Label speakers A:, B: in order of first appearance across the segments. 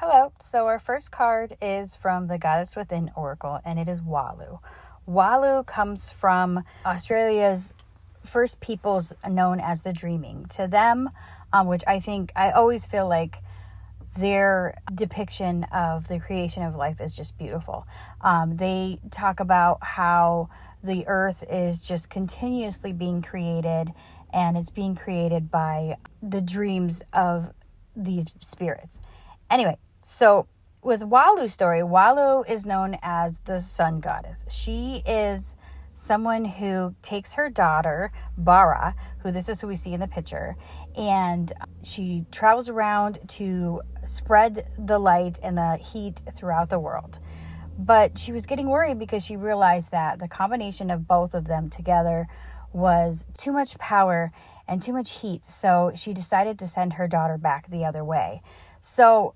A: Hello. So our first card is from the Goddess Within Oracle, and it is Walu. Walu comes from Australia's first peoples known as the Dreaming. To them, which I always feel like their depiction of the creation of life is just beautiful. They talk about how the earth is just continuously being created, and it's being created by the dreams of these spirits. Anyway, so with Walu's story, Walu is known as the sun goddess. She is someone who takes her daughter, Bara, this is who we see in the picture, and she travels around to spread the light and the heat throughout the world. But she was getting worried because she realized that the combination of both of them together was too much power and too much heat. So she decided to send her daughter back the other way. So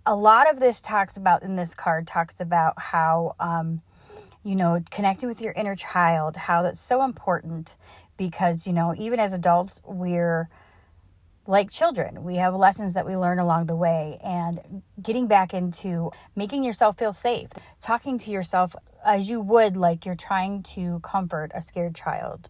A: a lot of this talks about how, connecting with your inner child, how that's so important because, even as adults, we're like children. We have lessons that we learn along the way, and getting back into making yourself feel safe, talking to yourself as you would like you're trying to comfort a scared child,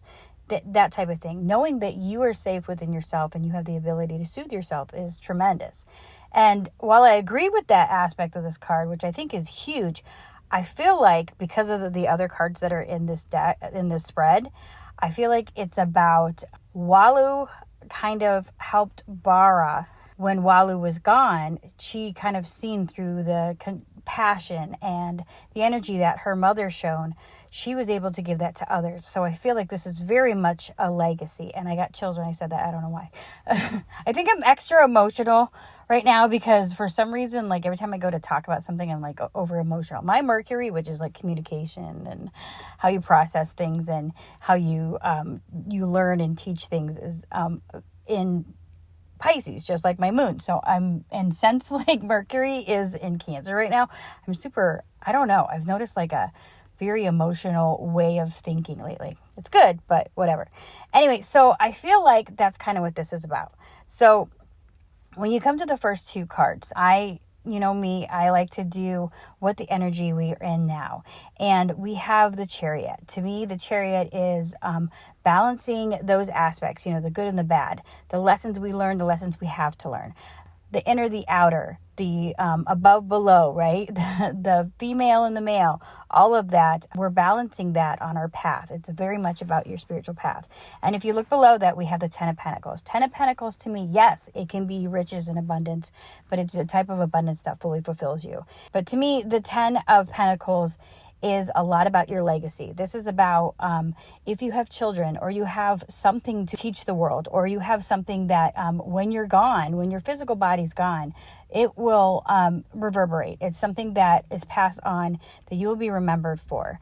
A: that type of thing. Knowing that you are safe within yourself and you have the ability to soothe yourself is tremendous. And while I agree with that aspect of this card, which I think is huge, I feel like because of the other cards that are in this deck, in this spread, I feel like it's about Walu kind of helped Bara when Walu was gone. She kind of seen through the compassion and the energy that her mother shown. She was able to give that to others. So I feel like this is very much a legacy. And I got chills when I said that. I don't know why. I think I'm extra emotional right now because for some reason, like every time I go to talk about something, I'm like over emotional. My Mercury, which is like communication and how you process things and how you learn and teach things, is in Pisces, just like my moon. So since like Mercury is in Cancer right now, I'm super, I don't know. I've noticed like a very emotional way of thinking lately. It's good, but whatever. Anyway, so I feel like that's kind of what this is about. So when you come to the first two cards, I like to do what the energy we are in now. And we have the Chariot. To me, the Chariot is balancing those aspects, the good and the bad, the lessons we learn, the lessons we have to learn, the inner, the outer, the above, below, right? The female and the male, all of that, we're balancing that on our path. It's very much about your spiritual path. And if you look below that, we have the Ten of Pentacles. Ten of Pentacles, to me, yes, it can be riches and abundance, but it's a type of abundance that fully fulfills you. But to me, the Ten of Pentacles is a lot about your legacy. This is about if you have children or you have something to teach the world, or you have something that when you're gone, when your physical body's gone, it will reverberate. It's something that is passed on that you will be remembered for,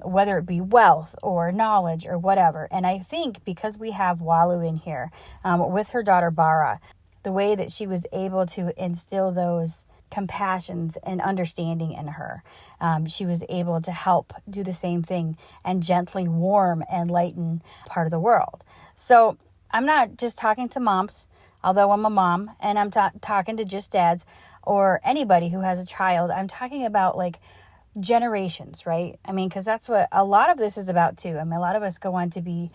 A: whether it be wealth or knowledge or whatever. And I think because we have Walu in here with her daughter Bara, the way that she was able to instill those compassions and understanding in her. She was able to help do the same thing and gently warm and lighten part of the world. So I'm not just talking to moms, although I'm a mom, and I'm talking to just dads or anybody who has a child. I'm talking about like generations, right? I mean, because that's what a lot of this is about too. I mean, a lot of us go on to be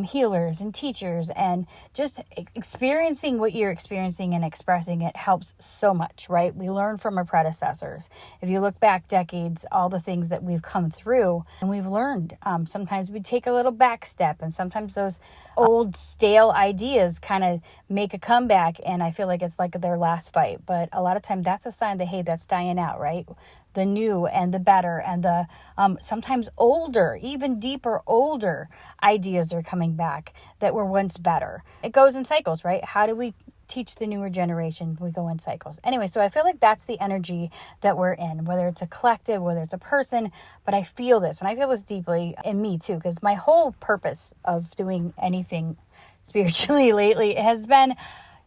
A: healers and teachers, and just experiencing what you're experiencing and expressing it helps so much, right? We learn from our predecessors. If you look back decades, all the things that we've come through and we've learned, sometimes we take a little back step, and sometimes those old stale ideas kind of make a comeback, and I feel like it's like their last fight. But a lot of time that's a sign that, hey, that's dying out, right? The new and the better and the sometimes older, even deeper, older ideas are coming back that were once better. It goes in cycles, right? How do we teach the newer generation? We go in cycles. Anyway, so I feel like that's the energy that we're in, whether it's a collective, whether it's a person, but I feel this, and I feel this deeply in me too, because my whole purpose of doing anything spiritually lately has been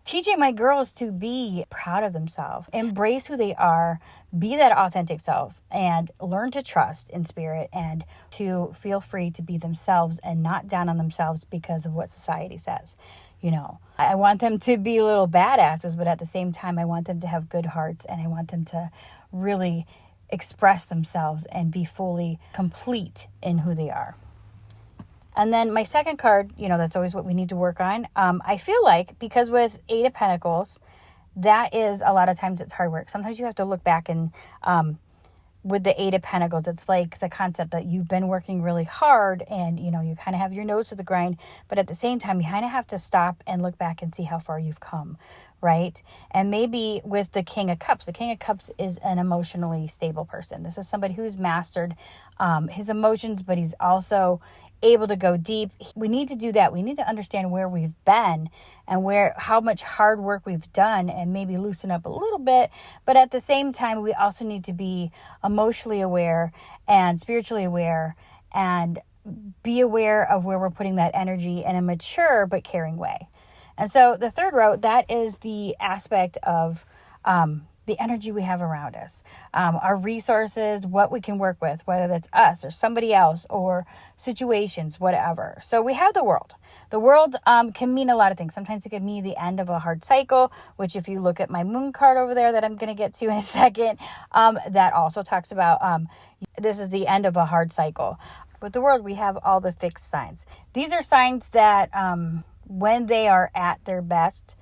A: teaching my girls to be proud of themselves, embrace who they are, be that authentic self, and learn to trust in spirit and to feel free to be themselves and not down on themselves because of what society says. I want them to be little badasses, but at the same time, I want them to have good hearts, and I want them to really express themselves and be fully complete in who they are. And then my second card, that's always what we need to work on. I feel like, because with Eight of Pentacles, that is, a lot of times it's hard work. Sometimes you have to look back and with the Eight of Pentacles, it's like the concept that you've been working really hard and, you kind of have your nose to the grind. But at the same time, you kind of have to stop and look back and see how far you've come, right? And maybe with the King of Cups is an emotionally stable person. This is somebody who's mastered his emotions, but he's also able to go deep. We need to do that. We need to understand where we've been and how much hard work we've done, and maybe loosen up a little bit. But at the same time, we also need to be emotionally aware and spiritually aware, and be aware of where we're putting that energy in a mature but caring way. And so the third row, that is the aspect of the energy we have around us, our resources, what we can work with, whether that's us or somebody else or situations, whatever. So we have the world. The world can mean a lot of things. Sometimes it can mean the end of a hard cycle, which if you look at my moon card over there that I'm going to get to in a second, that also talks about this is the end of a hard cycle. With the world, we have all the fixed signs. These are signs that when they are at their best,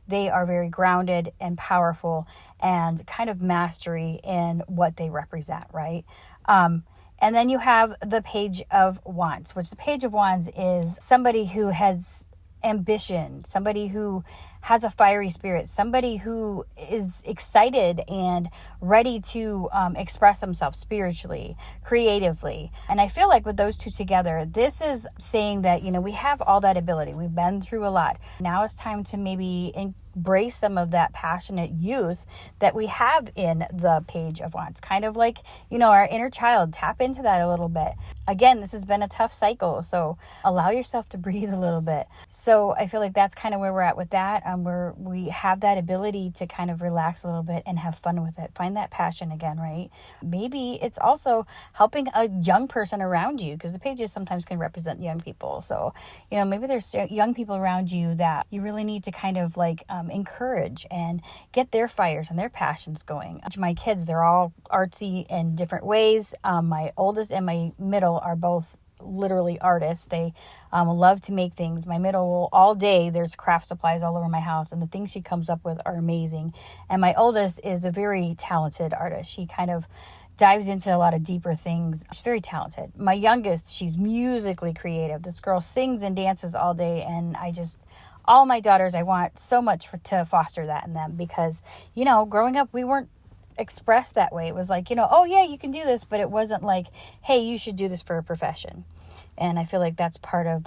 A: they are very grounded and powerful and kind of mastery in what they represent, right? And then you have the Page of Wands, which the Page of Wands is somebody who has ambition, somebody who has a fiery spirit, somebody who is excited and ready to express themselves spiritually, creatively. And I feel like with those two together, this is saying that, we have all that ability. We've been through a lot. Now it's time to maybe embrace some of that passionate youth that we have in the Page of Wands. Kind of like, our inner child. Tap into that a little bit. Again, this has been a tough cycle, so allow yourself to breathe a little bit. So I feel like that's kind of where we're at with that. Where we have that ability to kind of relax a little bit and have fun with it. Find that passion again, right? Maybe it's also helping a young person around you, because the pages sometimes can represent young people. So, maybe there's young people around you that you really need to kind of encourage and get their fires and their passions going. My kids, they're all artsy in different ways. My oldest and my middle are both literally artists. They love to make things. My middle will all day, there's craft supplies all over my house, and the things she comes up with are amazing. And my oldest is a very talented artist. She kind of dives into a lot of deeper things. She's very talented. My youngest, she's musically creative. This girl sings and dances all day, and all my daughters, I want so much to foster that in them, because, growing up, we weren't expressed that way. It was like, oh yeah, you can do this, but it wasn't like, hey, you should do this for a profession. And I feel like that's part of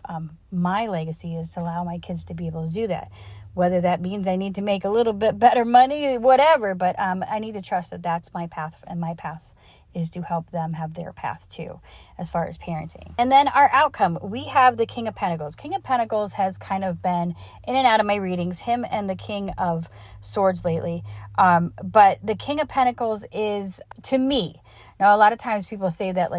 A: my legacy, is to allow my kids to be able to do that. Whether that means I need to make a little bit better money, whatever, but I need to trust that that's my path, and my path is to help them have their path too, as far as parenting. And then our outcome, we have the King of Pentacles. King of Pentacles has kind of been in and out of my readings, him and the King of Swords lately. But the King of Pentacles is, to me, now a lot of times people say that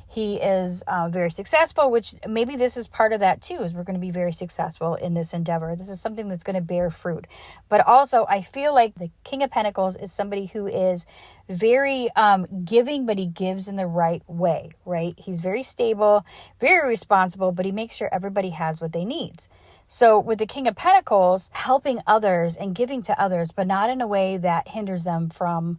A: he is very successful, which maybe this is part of that too, is we're going to be very successful in this endeavor. This is something that's going to bear fruit. But also I feel like the King of Pentacles is somebody who is very giving, but he gives in the right way, right? He's very stable, very responsible, but he makes sure everybody has what they need. So with the King of Pentacles, helping others and giving to others, but not in a way that hinders them from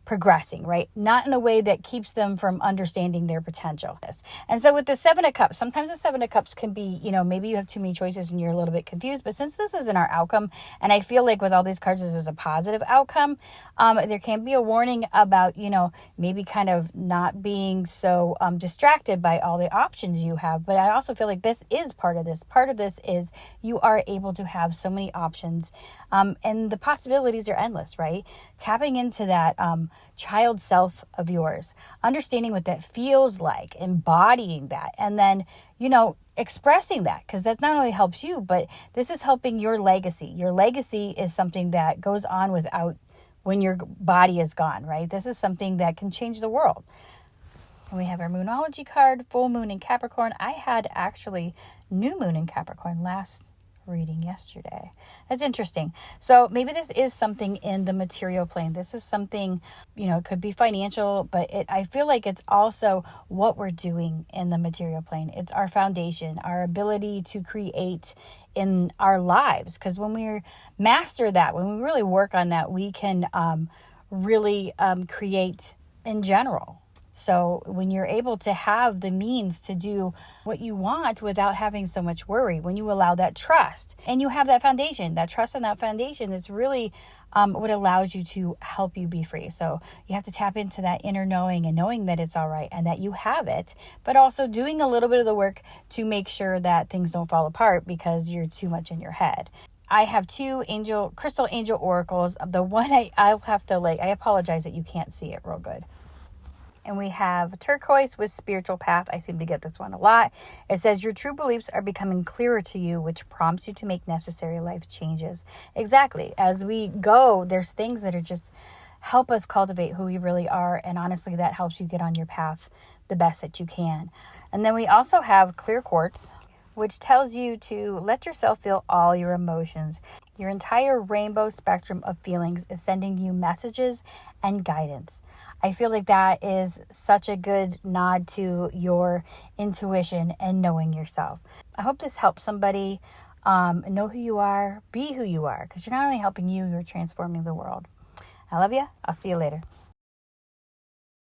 A: progressing, right? Not in a way that keeps them from understanding their potential. And so with the Seven of Cups, sometimes the Seven of Cups can be, maybe you have too many choices and you're a little bit confused, but since this isn't our outcome, and I feel like with all these cards, this is a positive outcome, there can be a warning about, maybe kind of not being so distracted by all the options you have. But I also feel like this is part of this. Part of this is you are able to have so many options, and the possibilities are endless, right? Tapping into that child self of yours, understanding what that feels like, embodying that, and then, expressing that, because that not only helps you, but this is helping your legacy. Your legacy is something that goes on without when your body is gone, right? This is something that can change the world. And we have our Moonology card, full moon in Capricorn. I had actually new moon in Capricorn last reading yesterday. That's interesting. So maybe this is something in the material plane. This is something, it could be financial, but I feel like it's also what we're doing in the material plane. It's our foundation, our ability to create in our lives. Because when we master that, when we really work on that, we can really create in general. So when you're able to have the means to do what you want without having so much worry, when you allow that trust and you have that foundation, that trust and that foundation is really what allows you to help you be free. So you have to tap into that inner knowing and knowing that it's all right and that you have it, but also doing a little bit of the work to make sure that things don't fall apart because you're too much in your head. I have 2 crystal angel oracles. The one I'll have to I apologize that you can't see it real good. And we have turquoise with spiritual path. I seem to get this one a lot. It says, your true beliefs are becoming clearer to you, which prompts you to make necessary life changes. Exactly. As we go, there's things that are just help us cultivate who we really are. And honestly, that helps you get on your path the best that you can. And then we also have clear quartz, which tells you to let yourself feel all your emotions. Your entire rainbow spectrum of feelings is sending you messages and guidance. I feel like that is such a good nod to your intuition and knowing yourself. I hope this helps somebody know who you are, be who you are, because you're not only helping you, you're transforming the world. I love you. I'll see you later.